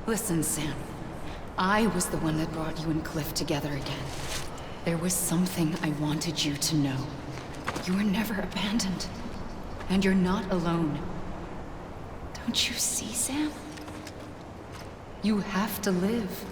Listen, Sam. I was the one that brought you and Cliff together again. There was something I wanted you to know. You were never abandoned. And you're not alone. Don't you see, Sam? You have to live.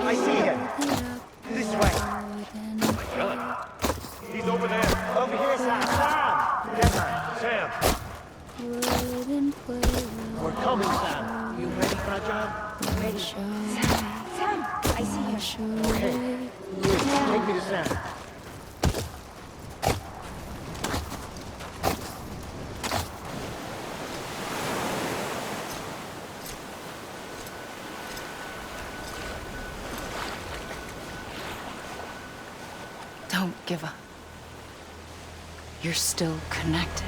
I see him. This way. My God. He's over there. Over here, Sam. Sam! Sam. We're coming, Sam. You ready for a job? Ready. Sam, I see him. Okay. Take me to Sam. Don't give up. You're still connected.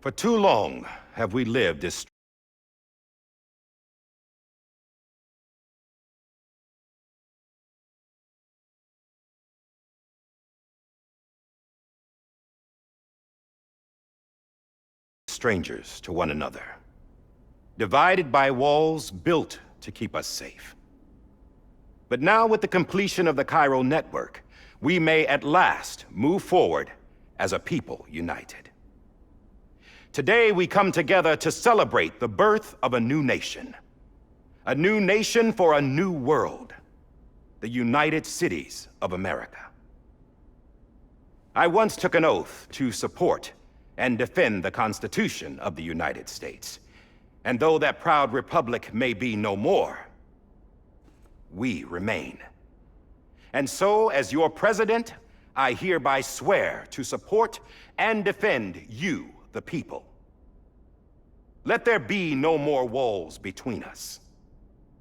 For too long have we lived as strangers to one another, divided by walls built to keep us safe. But now, with the completion of the Chiral network, we may at last move forward as a people united. Today, we come together to celebrate the birth of a new nation. A new nation for a new world. The United Cities of America. I once took an oath to support and defend the Constitution of the United States. And though that proud republic may be no more, we remain. And so, as your president, I hereby swear to support and defend you, the people. Let there be no more walls between us.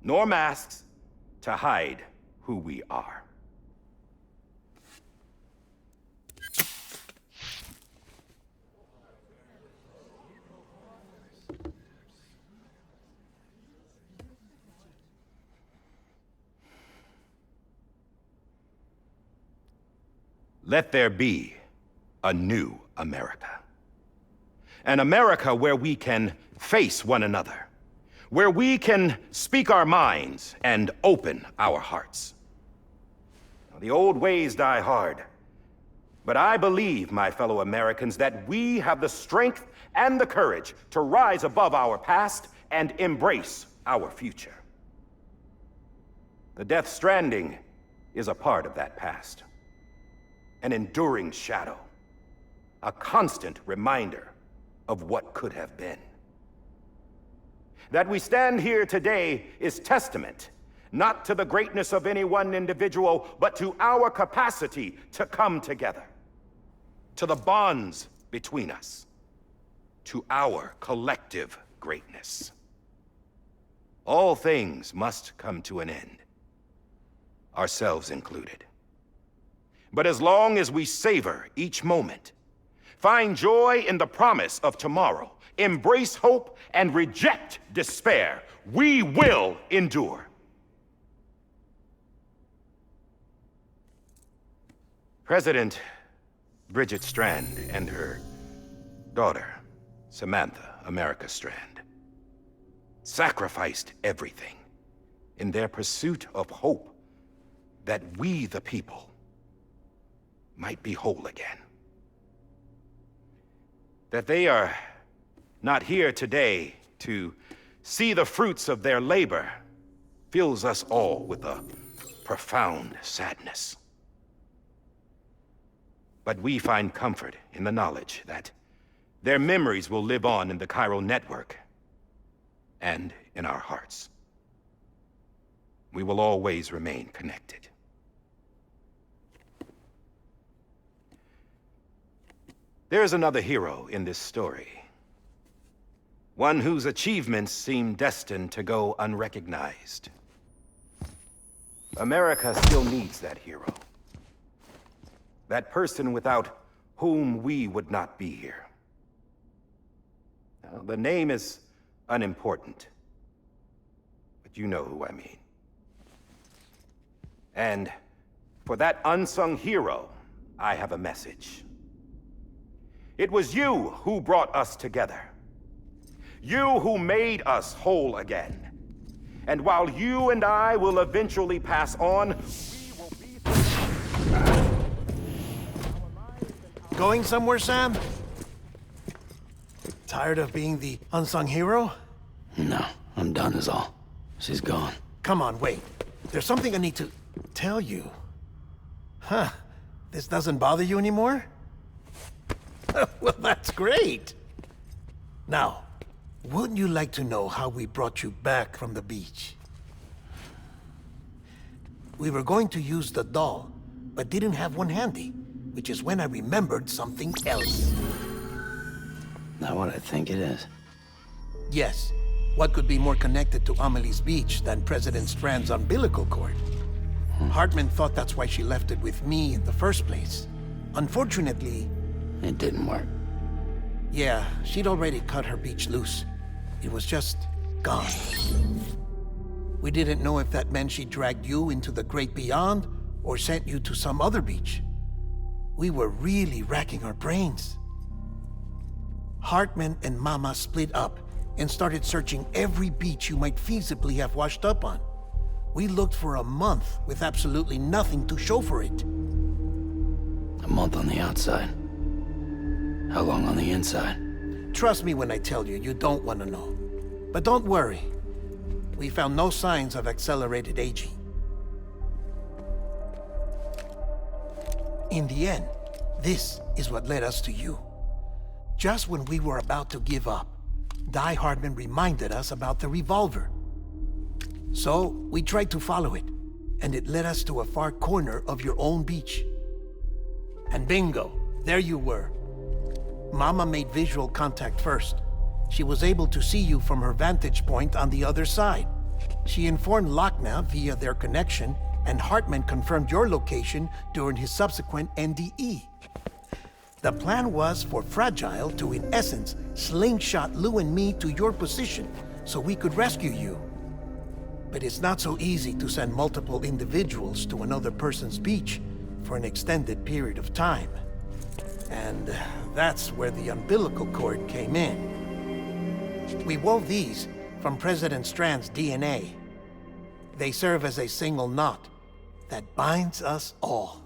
nor masks to hide who we are. Let there be a new America. An America where we can face one another, where we can speak our minds and open our hearts. Now, the old ways die hard, but I believe, my fellow Americans, that we have the strength and the courage to rise above our past and embrace our future. The Death Stranding is a part of that past. An enduring shadow, a constant reminder of what could have been. That we stand here today is testament, not to the greatness of any one individual, but to our capacity to come together, to the bonds between us, to our collective greatness. All things must come to an end, ourselves included. But as long as we savor each moment, find joy in the promise of tomorrow, embrace hope, and reject despair, we will endure. President Bridget Strand and her daughter, Samantha America Strand, sacrificed everything in their pursuit of hope that we, the people, might be whole again. That they are not here today to see the fruits of their labor fills us all with a profound sadness. But we find comfort in the knowledge that their memories will live on in the chiral network and in our hearts. We will always remain connected. There's another hero in this story. One whose achievements seem destined to go unrecognized. America still needs that hero. That person without whom we would not be here. Now, the name is unimportant, but you know who I mean. And for that unsung hero, I have a message. It was you who brought us together. You who made us whole again. And while you and I will eventually pass on, we will be... Going somewhere, Sam? Tired of being the unsung hero? No, I'm done is all. She's gone. Come on, wait. There's something I need to tell you. Huh. This doesn't bother you anymore? Well, that's great. Now, wouldn't you like to know how we brought you back from the beach? We were going to use the doll, but didn't have one handy, which is when I remembered something else. Not what I think it is. Yes. What could be more connected to Amelie's beach than President Strand's umbilical cord? Hartman thought that's why she left it with me in the first place. Unfortunately... It didn't work. Yeah, she'd already cut her beach loose. It was just gone. We didn't know if that meant she dragged you into the great beyond or sent you to some other beach. We were really racking our brains. Hartman and Mama split up and started searching every beach you might feasibly have washed up on. We looked for a month with absolutely nothing to show for it. A month on the outside. How long on the inside? Trust me when I tell you, you don't want to know. But don't worry. We found no signs of accelerated aging. In the end, this is what led us to you. Just when we were about to give up, Die Hardman reminded us about the revolver. So, we tried to follow it, and it led us to a far corner of your own beach. And bingo, there you were. Mama made visual contact first. She was able to see you from her vantage point on the other side. She informed Lochna via their connection, and Hartman confirmed your location during his subsequent NDE. The plan was for Fragile to, in essence, slingshot Lou and me to your position so we could rescue you. But it's not so easy to send multiple individuals to another person's beach for an extended period of time. And that's where the umbilical cord came in. We wove these from President Strand's DNA. They serve as a single knot that binds us all.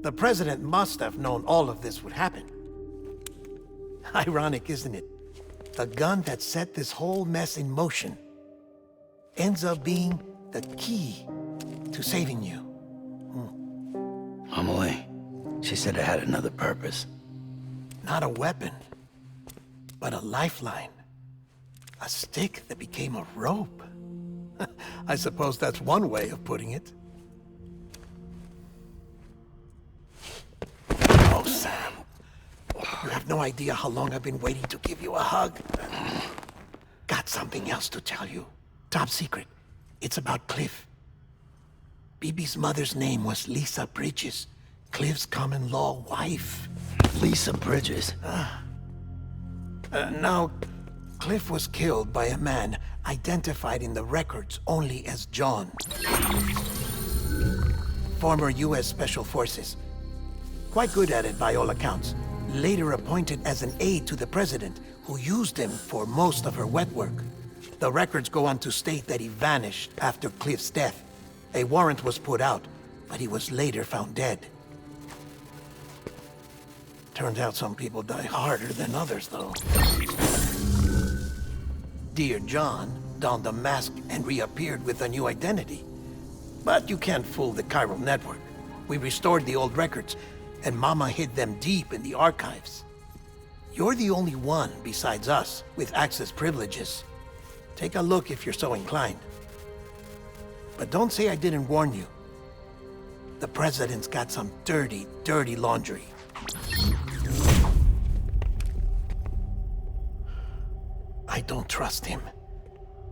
The President must have known all of this would happen. Ironic, isn't it? The gun that set this whole mess in motion ends up being the key to saving you. Amelie, she said it had another purpose. Not a weapon, but a lifeline. A stick that became a rope. I suppose that's one way of putting it. Oh, Sam. You have no idea how long I've been waiting to give you a hug. Got something else to tell you. Top secret. It's about Cliff. Bibi's mother's name was Lisa Bridges, Cliff's common-law wife. Lisa Bridges? Now, Cliff was killed by a man identified in the records only as John. Former U.S. Special Forces. Quite good at it by all accounts. Later appointed as an aide to the president, who used him for most of her wet work. The records go on to state that he vanished after Cliff's death. A warrant was put out, but he was later found dead. Turns out some people die harder than others, though. Dear John donned a mask and reappeared with a new identity. But you can't fool the chiral network. We restored the old records, and Mama hid them deep in the archives. You're the only one besides us with access privileges. Take a look if you're so inclined. But don't say I didn't warn you. The president's got some dirty, dirty laundry. I don't trust him,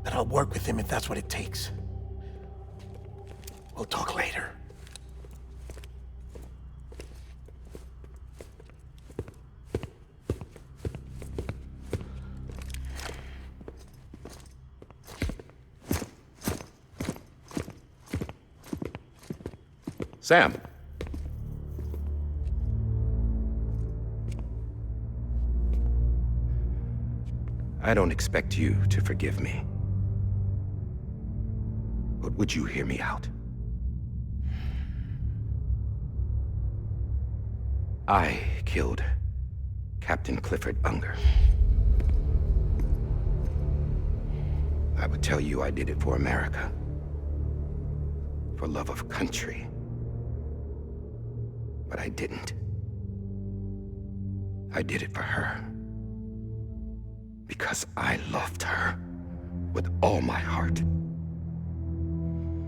but I'll work with him if that's what it takes. We'll talk later. Sam. I don't expect you to forgive me. But would you hear me out? I killed Captain Clifford Unger. I would tell you I did it for America. For love of country. But I didn't. I did it for her. Because I loved her with all my heart.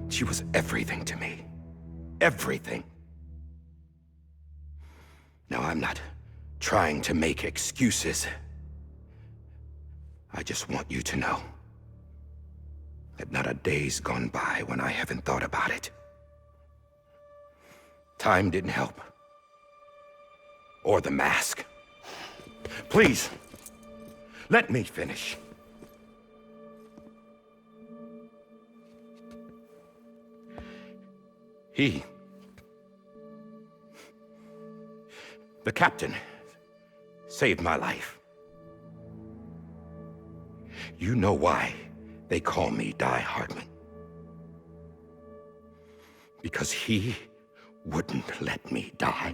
She was everything to me. Everything. Now, I'm not trying to make excuses. I just want you to know that not a day's gone by when I haven't thought about it. Time didn't help. Or the mask. Please, let me finish. The captain, saved my life. You know why they call me Die Hardman. Because he wouldn't let me die.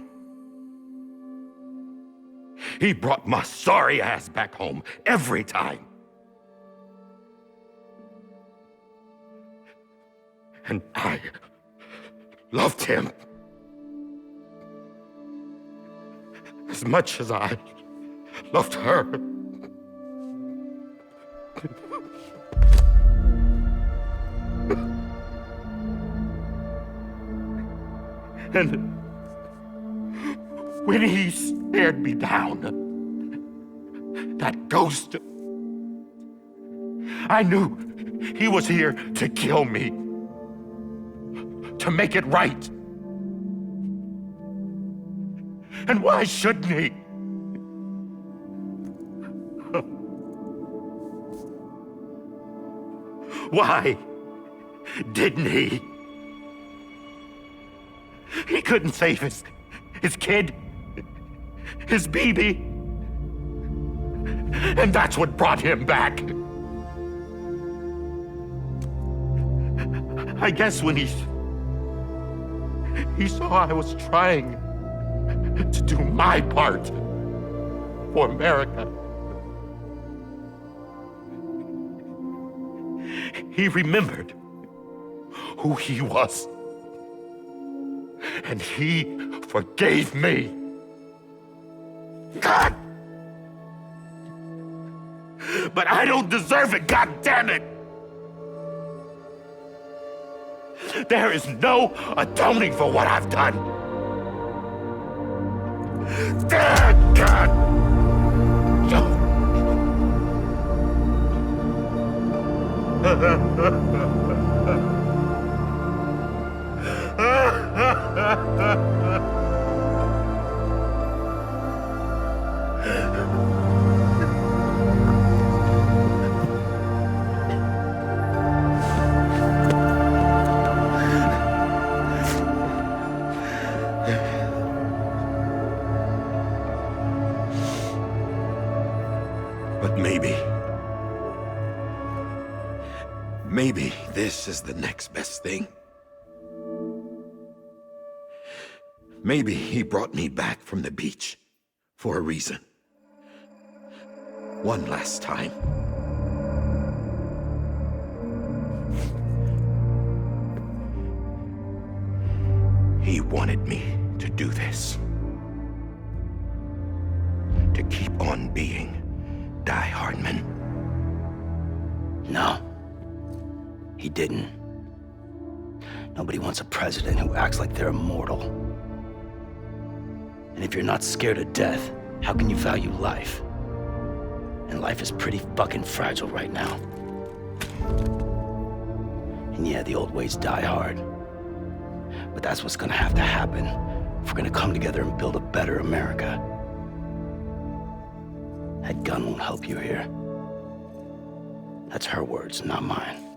He brought my sorry ass back home every time. And I loved him as much as I loved her. And when he stared me down, that ghost, I knew he was here to kill me. To make it right. And why shouldn't he? Why didn't he? He couldn't save his kid, his baby. And that's what brought him back. I guess when he saw I was trying to do my part for America, he remembered who he was. And he forgave me. God! But I don't deserve it, God damn it! There is no atoning for what I've done. God! But maybe this is the next best thing. Maybe he brought me back from the beach for a reason. One last time. He wanted me to do this. To keep on being Die Hardman. No. He didn't. Nobody wants a president who acts like they're immortal. And if you're not scared of death, how can you value life? And life is pretty fucking fragile right now. And yeah, the old ways die hard. But that's what's gonna have to happen if we're gonna come together and build a better America. That gun won't help you here. That's her words, not mine.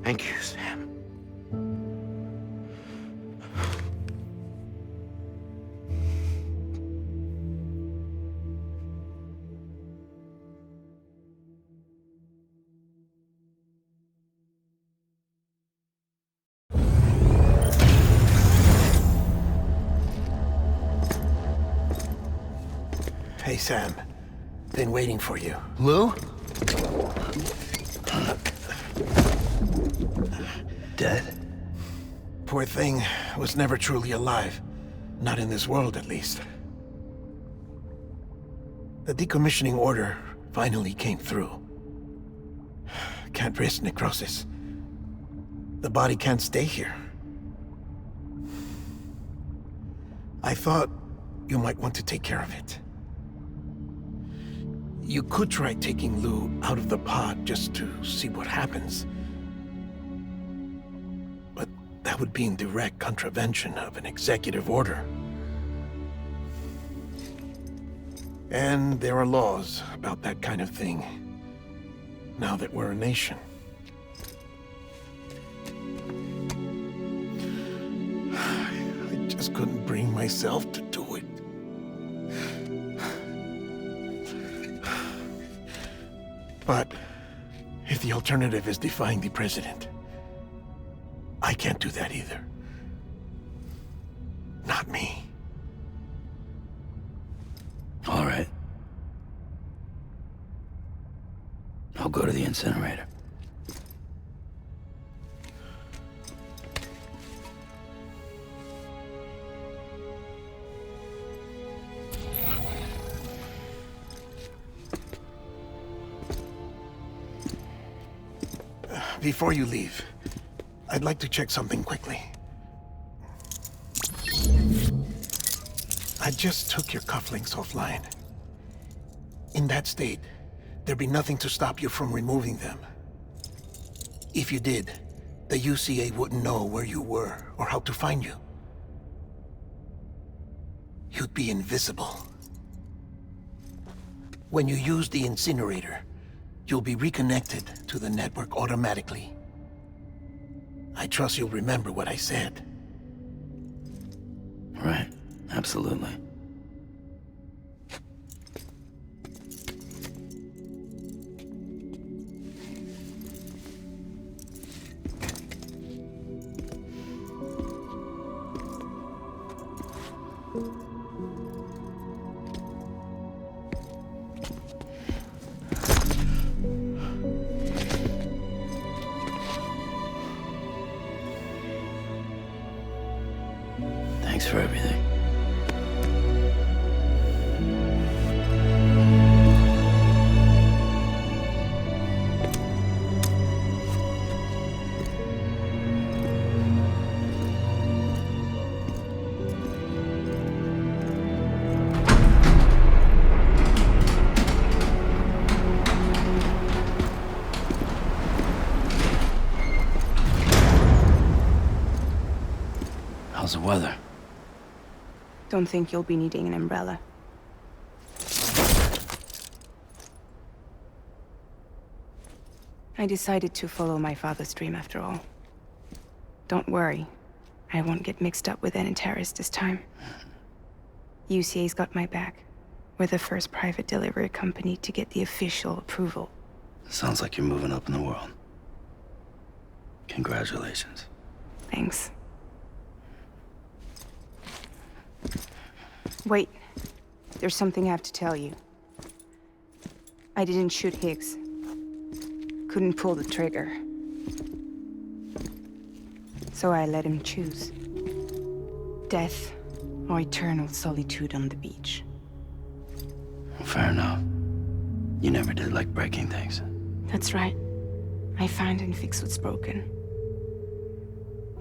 Thank you, Sam. Hey, Sam. Been waiting for you. Lou? Dead? Poor thing was never truly alive. Not in this world, at least. The decommissioning order finally came through. Can't risk necrosis. The body can't stay here. I thought you might want to take care of it. You could try taking Lou out of the pod just to see what happens. But that would be in direct contravention of an executive order. And there are laws about that kind of thing, now that we're a nation. I just couldn't bring myself to do it. But if the alternative is defying the president, I can't do that either. Not me. All right. I'll go to the incinerator. Before you leave, I'd like to check something quickly. I just took your cufflinks offline. In that state, there'd be nothing to stop you from removing them. If you did, the UCA wouldn't know where you were or how to find you. You'd be invisible. When you use the incinerator, you'll be reconnected to the network automatically. I trust you'll remember what I said. Right, absolutely. Thanks for everything. How's the weather? Don't think you'll be needing an umbrella. I decided to follow my father's dream after all. Don't worry. I won't get mixed up with any terrorists this time. UCA's got my back. We're the first private delivery company to get the official approval. Sounds like you're moving up in the world. Congratulations. Thanks. Wait. There's something I have to tell you. I didn't shoot Higgs. Couldn't pull the trigger. So I let him choose. Death or eternal solitude on the beach. Fair enough. You never did like breaking things. That's right. I find and fix what's broken.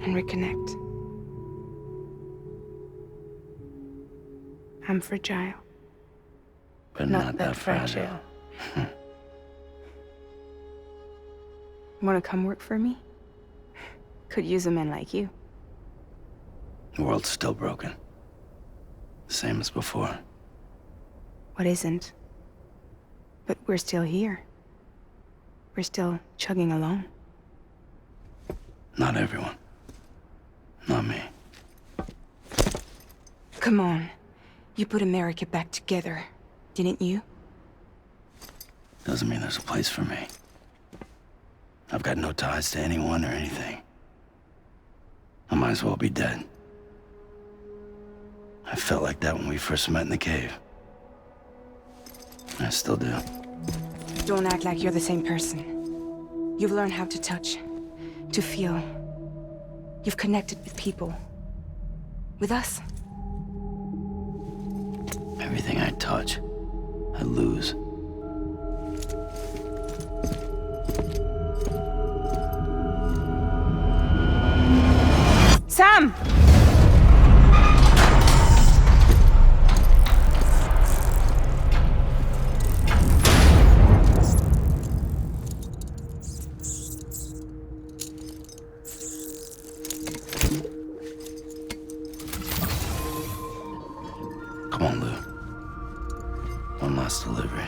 And reconnect. I'm fragile. But not that fragile. Wanna come work for me? Could use a man like you. The world's still broken. Same as before. What isn't? But we're still here. We're still chugging along. Not everyone. Not me. Come on. You put America back together, didn't you? Doesn't mean there's a place for me. I've got no ties to anyone or anything. I might as well be dead. I felt like that when we first met in the cave. I still do. Don't act like you're the same person. You've learned how to touch, to feel. You've connected with people. With us. Everything I touch, I lose. Sam! Come on, Lou. One last delivery.